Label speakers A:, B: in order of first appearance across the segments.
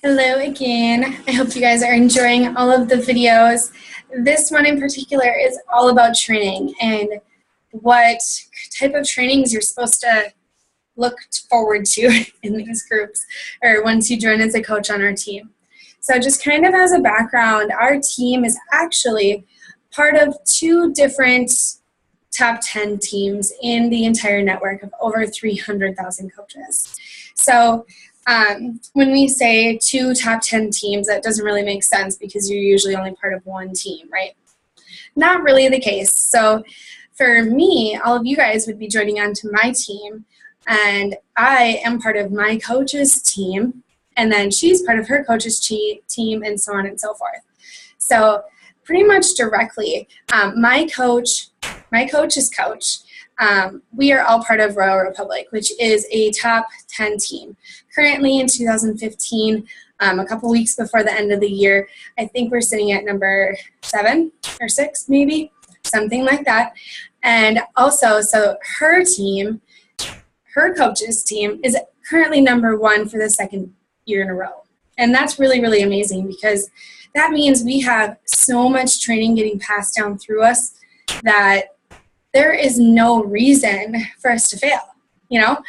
A: Hello again. I hope you guys are enjoying all of the videos. This one in particular is all about training and what type of trainings you're supposed to look forward to in these groups or once you join as a coach on our team. So just kind of as a background, our team is actually part of two different top 10 teams in the entire network of over 300,000 coaches. So when we say two top 10 teams, that doesn't really make sense because you're usually only part of one team, right? Not really the case. So for me, all of you guys would be joining onto my team, and I am part of my coach's team, and then she's part of her coach's team, and so on and so forth. So pretty much directly, my coach's coach, we are all part of Royal Republic, which is a top 10 team. Currently in 2015, a couple weeks before the end of the year, I think we're sitting at number 7 or 6, maybe, something like that. And also, so her team, her coach's team, is currently number 1 for the second year in a row. And that's really, really amazing because that means we have so much training getting passed down through us that there is no reason for us to fail. You know,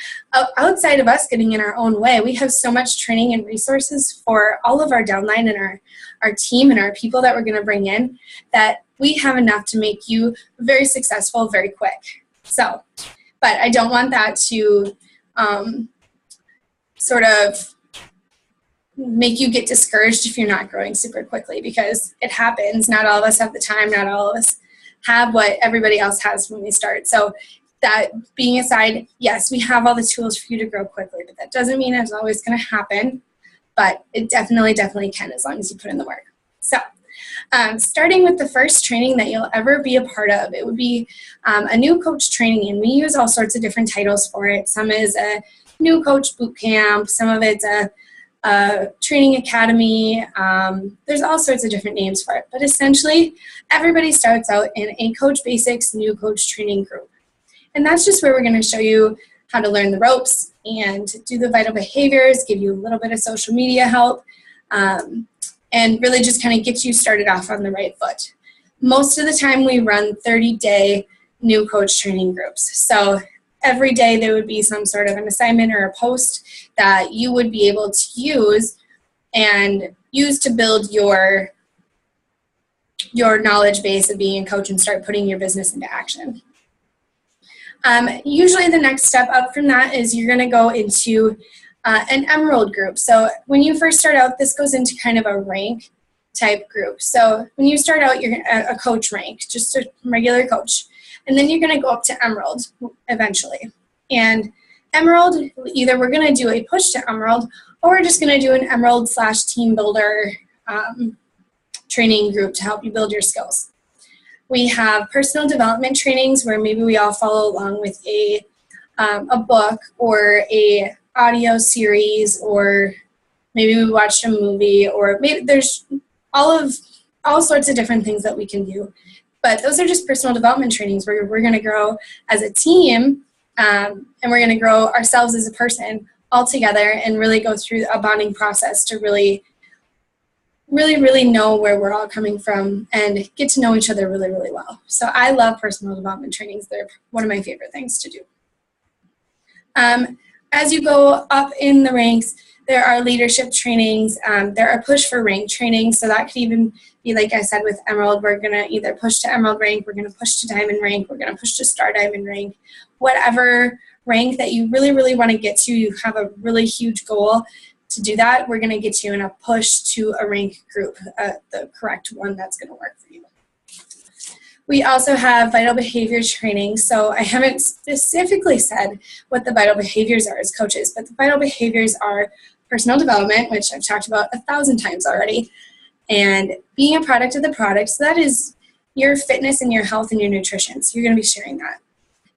A: outside of us getting in our own way, we have so much training and resources for all of our downline and our team and our people that we're going to bring in that we have enough to make you very successful very quick. So, but I don't want that to sort of make you get discouraged if you're not growing super quickly, because it happens. Not all of us have the time. Not all of us have what everybody else has when we start. So that being aside, yes, we have all the tools for you to grow quickly, but that doesn't mean it's always going to happen, but it definitely can as long as you put in the work. So starting with the first training that you'll ever be a part of, it would be a new coach training, and we use all sorts of different titles for it. Some is a new coach boot camp, some of it's a training academy. There's all sorts of different names for it, but essentially everybody starts out in a Coach Basics new coach training group. And that's just where we're going to show you how to learn the ropes and do the vital behaviors, give you a little bit of social media help, and really just kind of get you started off on the right foot. Most of the time we run 30-day new coach training groups. So every day there would be some sort of an assignment or a post that you would be able to use to build your knowledge base of being a coach and start putting your business into action. Usually the next step up from that is you're going to go into an Emerald group. So when you first start out, this goes into kind of a rank type group. So when you start out, you're a coach rank, just a regular coach. And then you're going to go up to Emerald eventually. And Emerald, either we're going to do a push to Emerald, or we're just going to do an Emerald/team builder training group to help you build your skills. We have personal development trainings where maybe we all follow along with a book or a audio series, or maybe we watched a movie, or maybe there's all sorts of different things that we can do. But those are just personal development trainings where we're going to grow as a team, and we're going to grow ourselves as a person all together and really go through a bonding process to really know where we're all coming from and get to know each other really, really well. So I love personal development trainings. They're one of my favorite things to do. As you go up in the ranks, there are leadership trainings. There are push for rank trainings. So that could even be, like I said, with Emerald, we're going to either push to Emerald rank, we're going to push to Diamond rank, we're going to push to Star Diamond rank. Whatever rank that you really, really want to get to, you have a really huge goal to do that, we're going to get you in a push to a rank group, the correct one that's going to work for you. We also have vital behavior training. So I haven't specifically said what the vital behaviors are as coaches, but the vital behaviors are personal development, which I've talked about 1,000 times already, and being a product of the product. So that is your fitness and your health and your nutrition. So you're going to be sharing that.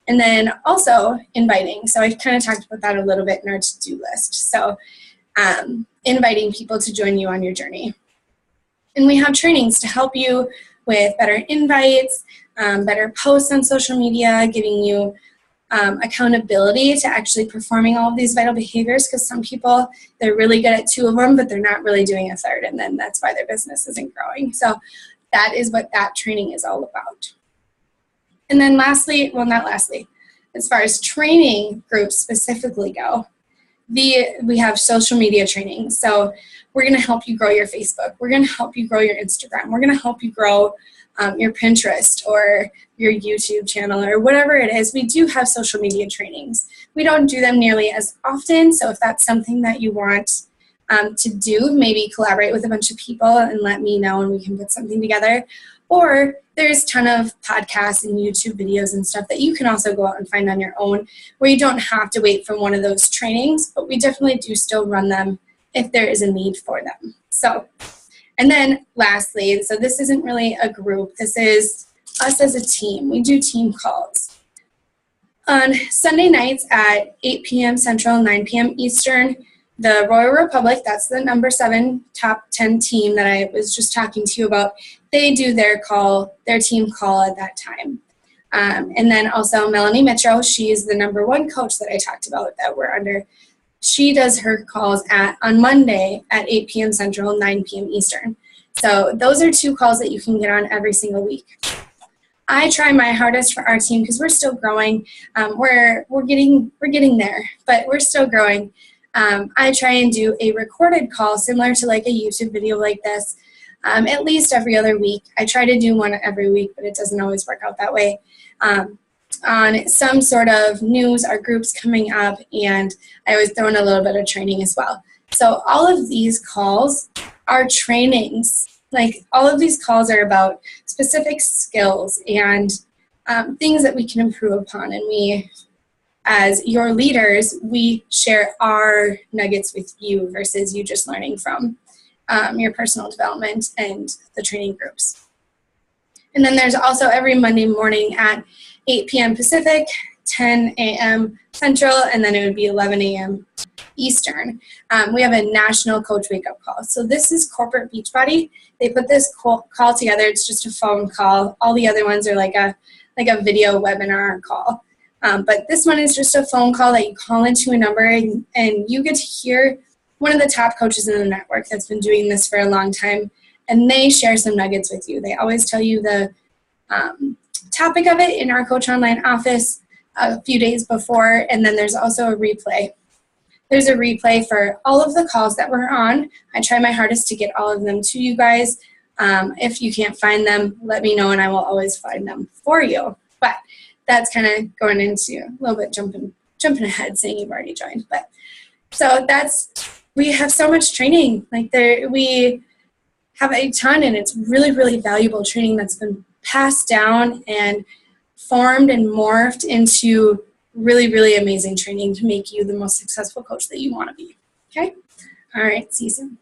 A: And then also inviting. So I've kind of talked about that a little bit in our to-do list. So inviting people to join you on your journey. And we have trainings to help you with better invites, better posts on social media, giving you accountability to actually performing all of these vital behaviors, because some people, they're really good at 2 of them, but they're not really doing a 3rd, and then that's why their business isn't growing. So that is what that training is all about. And then lastly, well, not lastly, as far as training groups specifically go, we have social media training. So we're going to help you grow your Facebook. We're going to help you grow your Instagram. We're going to help you grow your Pinterest or your YouTube channel or whatever it is. We do have social media trainings. We don't do them nearly as often, so if that's something that you want to do, maybe collaborate with a bunch of people and let me know and we can put something together. Or there's a ton of podcasts and YouTube videos and stuff that you can also go out and find on your own, where you don't have to wait for one of those trainings, but we definitely do still run them if there is a need for them. So, and then lastly, so this isn't really a group, this is us as a team. We do team calls. On Sunday nights at 8 p.m. Central, 9 p.m. Eastern, the Royal Republic, that's the number 7 top 10 team that I was just talking to you about, they do their team call at that time. And then also Melanie Mitchell, she's the number 1 coach that I talked about that we're under. She does her calls on Monday at 8 p.m. Central, 9 p.m. Eastern. So those are 2 calls that you can get on every single week. I try my hardest for our team because we're still growing. We're getting there, but we're still growing. I try and do a recorded call similar to like a YouTube video like this at least every other week. I try to do one every week, but it doesn't always work out that way. On some sort of news or groups coming up, and I always throw in a little bit of training as well. So all of these calls are trainings. Like all of these calls are about specific skills and things that we can improve upon, and we, as your leaders, we share our nuggets with you versus you just learning from your personal development and the training groups. And then there's also every Monday morning at 8 p.m. Pacific, 10 a.m. Central, and then it would be 11 a.m. Eastern. We have a national coach wake-up call. So this is Corporate Beachbody. They put this call together. It's just a phone call. All the other ones are like a video webinar call. But this one is just a phone call that you call into a number, and you get to hear one of the top coaches in the network that's been doing this for a long time, and they share some nuggets with you. They always tell you the topic of it in our Coach Online office a few days before, and then there's also a replay. There's a replay for all of the calls that we're on. I try my hardest to get all of them to you guys. If you can't find them, let me know and I will always find them for you. But that's kind of going into a little bit jumping ahead, saying you've already joined. But so we have so much training. Like we have a ton, and it's really, really valuable training that's been passed down and formed and morphed into really, really amazing training to make you the most successful coach that you want to be. Okay? All right, see you soon.